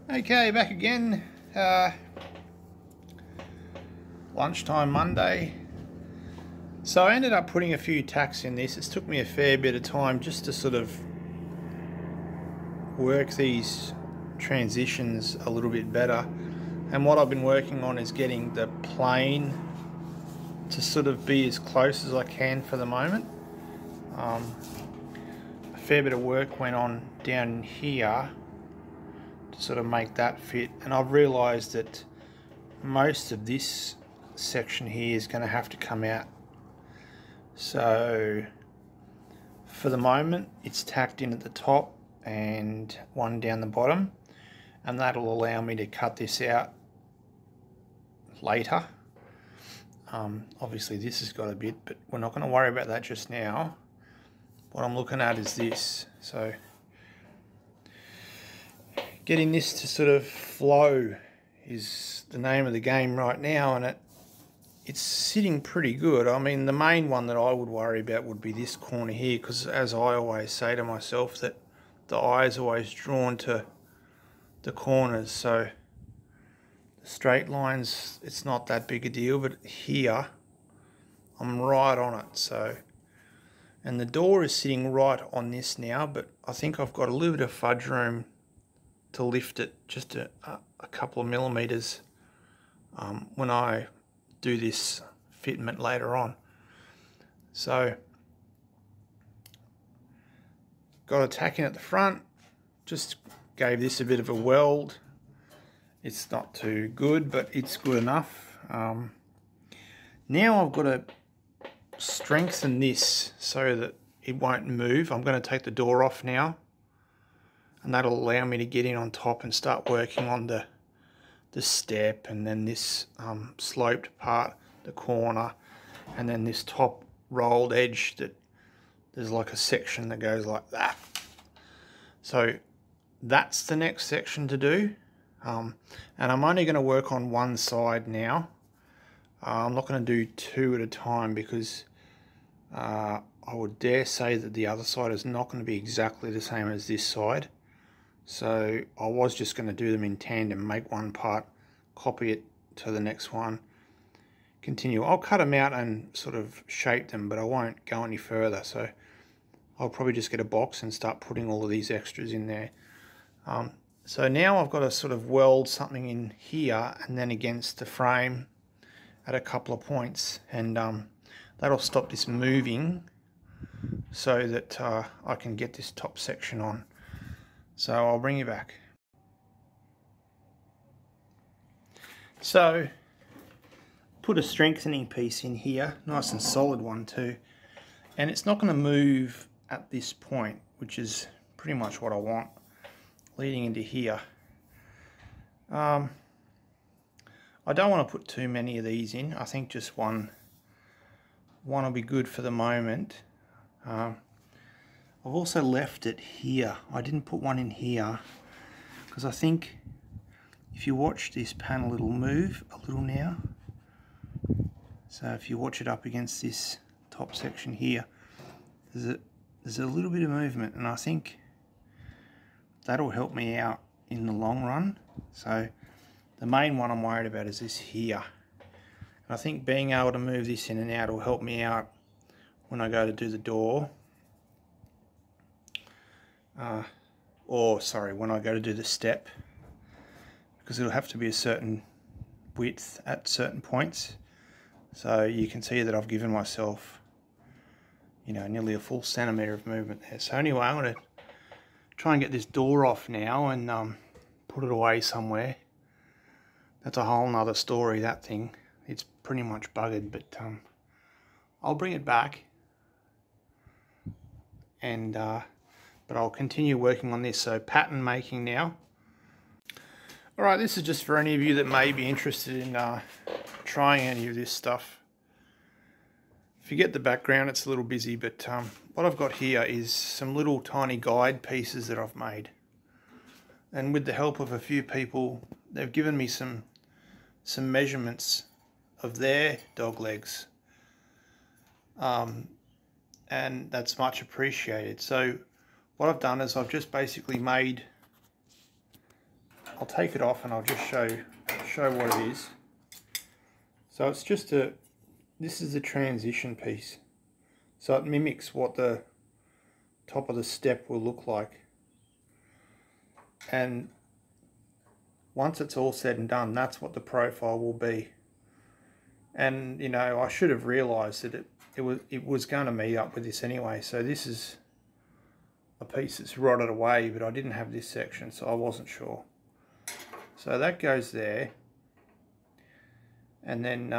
Okay, back again. Lunchtime Monday. So I ended up putting a few tacks in this. It's took me a fair bit of time just to sort of work these transitions a little bit better. And what I've been working on is getting the plane to sort of be as close as I can for the moment. A fair bit of work went on down here to sort of make that fit, and I've realised that most of this section here is going to have to come out. So for the moment it's tacked in at the top and one down the bottom, and that'll allow me to cut this out later. Obviously this has got a bit, but we're not going to worry about that just now. What I'm looking at is this. So getting this to sort of flow is the name of the game right now, and it's sitting pretty good. I mean, the main one that I would worry about would be this corner here, because as I always say to myself, that the eye is always drawn to the corners. So the straight lines, it's not that big a deal, but here I'm right on it. So, and the door is sitting right on this now, but I think I've got a little bit of fudge room to lift it just a couple of millimeters when I do this fitment later on. So got a tack in at the front, just gave this a bit of a weld. It's not too good, but it's good enough. Now I've got to strengthen this so that it won't move. I'm going to take the door off now, and that'll allow me to get in on top and start working on the step, and then this sloped part, the corner, and then this top rolled edge that there's like a section that goes like that. So that's the next section to do, and I'm only going to work on one side now. I'm not going to do two at a time, because I would dare say that the other side is not going to be exactly the same as this side. So I was just going to do them in tandem, make one part, copy it to the next one, continue. I'll cut them out and sort of shape them, but I won't go any further. So I'll probably just get a box and start putting all of these extras in there. So now I've got to sort of weld something in here and then against the frame at a couple of points, and that'll stop this moving so that I can get this top section on. So I'll bring you back. So put a strengthening piece in here, nice and solid one too, and it's not going to move at this point, which is pretty much what I want, leading into here. I don't want to put too many of these in. I think just one will be good for the moment. I've also left it here. I didn't put one in here because I think if you watch this panel, it'll move a little now. So if you watch it up against this top section here, there's a little bit of movement, and I think that'll help me out in the long run. So the main one I'm worried about is this here. And I think being able to move this in and out will help me out when I go to do the door. When I go to do the step, because it'll have to be a certain width at certain points. So you can see that I've given myself, you know, nearly a full centimetre of movement there. So anyway, I'm going to try and get this door off now and put it away somewhere. That's a whole nother story, that thing. It's pretty much buggered, but I'll bring it back, and but I'll continue working on this. So pattern making now. Alright, this is just for any of you that may be interested in trying any of this stuff. Forget the background, it's a little busy, but what I've got here is some little tiny guide pieces that I've made. And with the help of a few people, they've given me some measurements of their dog legs. And that's much appreciated. So what I've done is I've just basically made I'll take it off and I'll just show what it is. So it's just this is the transition piece. So it mimics what the top of the step will look like. And once it's all said and done, that's what the profile will be. And you know, I should have realized that it was going to meet up with this anyway. So this is a piece that's rotted away, but I didn't have this section, so I wasn't sure. So that goes there. And then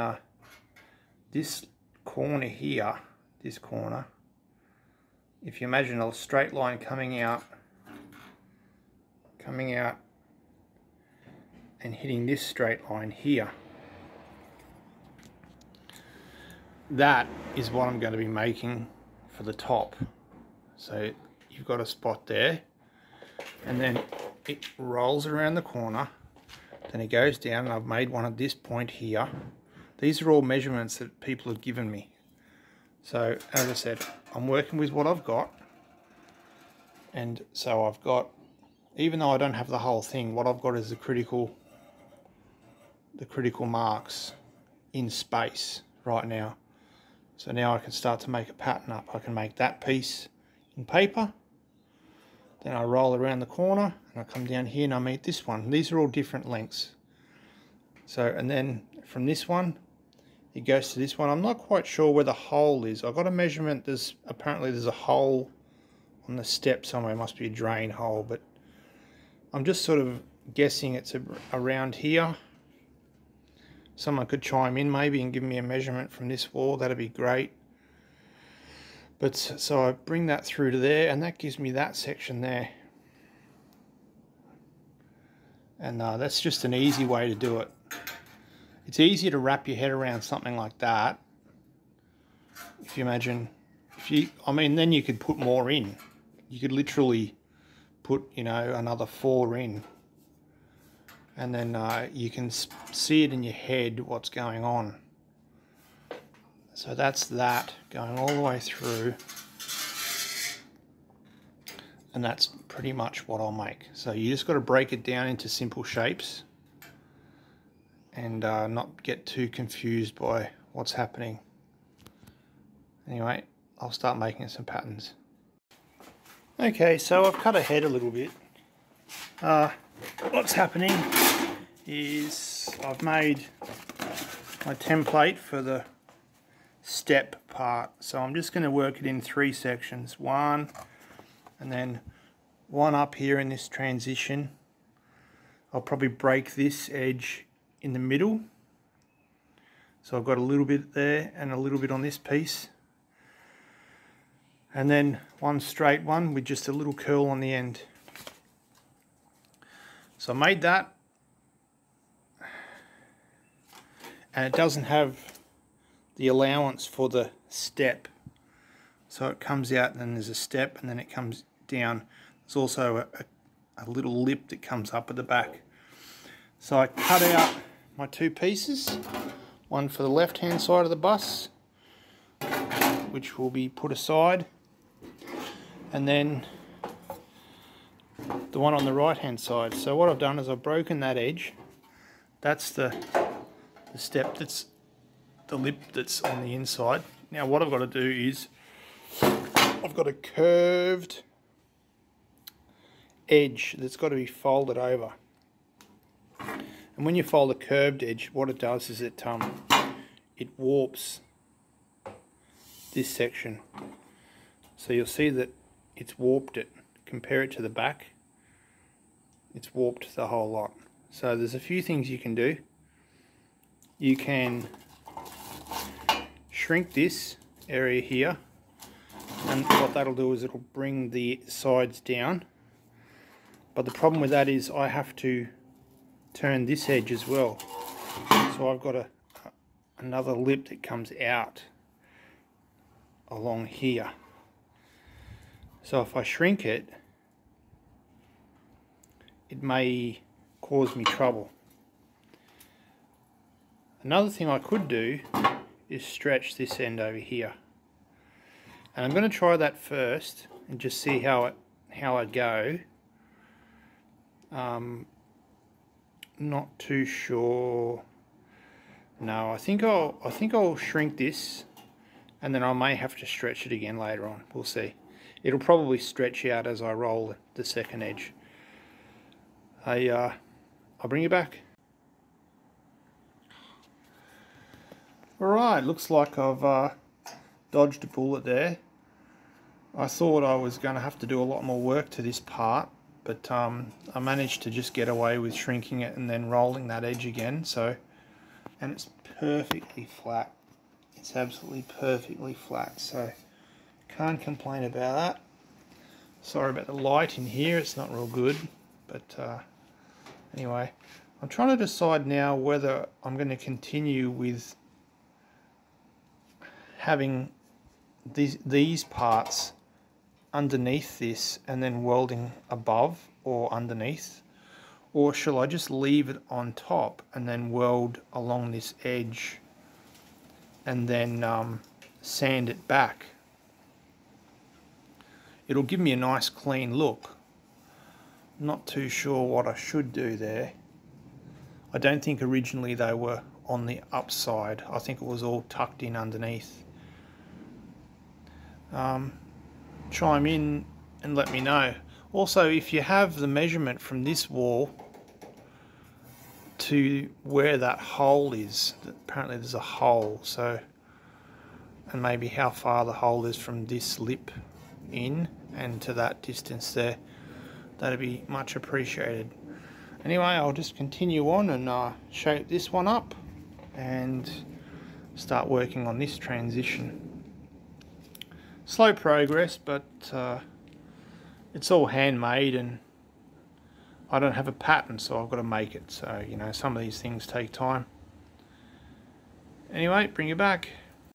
this corner here, this corner, if you imagine a straight line coming out and hitting this straight line here, that is what I'm going to be making for the top. So you've got a spot there, and then it rolls around the corner, then it goes down, and I've made one at this point here. These are all measurements that people have given me. So as I said, I'm working with what I've got, and so I've got, even though I don't have the whole thing, what I've got is the critical marks in space right now. So now I can start to make a pattern up. I can make that piece in paper, then I roll around the corner and I come down here and I meet this one. These are all different lengths. So, and then from this one it goes to this one. I'm not quite sure where the hole is. I got a measurement, apparently there's a hole on the step somewhere. It must be a drain hole, but I'm just sort of guessing it's around here. Someone could chime in maybe and give me a measurement from this wall. That'd be great. But so I bring that through to there, and that gives me that section there. And that's just an easy way to do it. It's easier to wrap your head around something like that. If you imagine, I mean, then you could put more in. You could literally put, you know, another 4 in. And then you can see it in your head what's going on. So that's that going all the way through. And that's pretty much what I'll make. So you just got to break it down into simple shapes and not get too confused by what's happening. Anyway, I'll start making some patterns. Okay, so I've cut ahead a little bit. What's happening is I've made my template for the step part. So I'm just going to work it in 3 sections. One, and then one up here in this transition. I'll probably break this edge in the middle. So I've got a little bit there and a little bit on this piece. And then one straight one with just a little curl on the end. So I made that. And it doesn't have the allowance for the step. So it comes out and then there's a step and then it comes down. There's also a little lip that comes up at the back. So I cut out my 2 pieces. One for the left hand side of the bus, which will be put aside. And then the one on the right hand side. So what I've done is I've broken that edge. That's the step, that's the lip that's on the inside. Now what I've got to do is I've got a curved edge that's got to be folded over. And when you fold a curved edge, what it does is it warps this section. So you'll see that it's warped it. Compare it to the back. It's warped the whole lot. So there's a few things you can do. You can shrink this area here, and what that'll do is it'll bring the sides down. But the problem with that is I have to turn this edge as well. So I've got another lip that comes out along here. So if I shrink it, it may cause me trouble. Another thing I could do is stretch this end over here. And I'm going to try that first and just see how I go. not too sure. No, I think I'll shrink this, and then I may have to stretch it again later on. We'll see. It'll probably stretch out as I roll the second edge. I'll bring you back. Alright, looks like I've dodged a bullet there. I thought I was going to have to do a lot more work to this part, but I managed to just get away with shrinking it and then rolling that edge again. And it's perfectly flat. It's absolutely perfectly flat, so can't complain about that. Sorry about the light in here, it's not real good, but anyway, I'm trying to decide now whether I'm going to continue with having these parts underneath this and then welding above or underneath, or shall I just leave it on top and then weld along this edge and then sand it back. It'll give me a nice clean look. Not too sure what I should do there. I don't think originally they were on the upside. I think it was all tucked in underneath. Chime in and let me know. Also, if you have the measurement from this wall to where that hole is, apparently there's a hole, so, and maybe how far the hole is from this lip in and to that distance there, that'd be much appreciated. Anyway, I'll just continue on and shape this one up and start working on this transition. Slow progress, but it's all handmade and I don't have a pattern, so I've got to make it. So, you know, some of these things take time. Anyway, bring you back.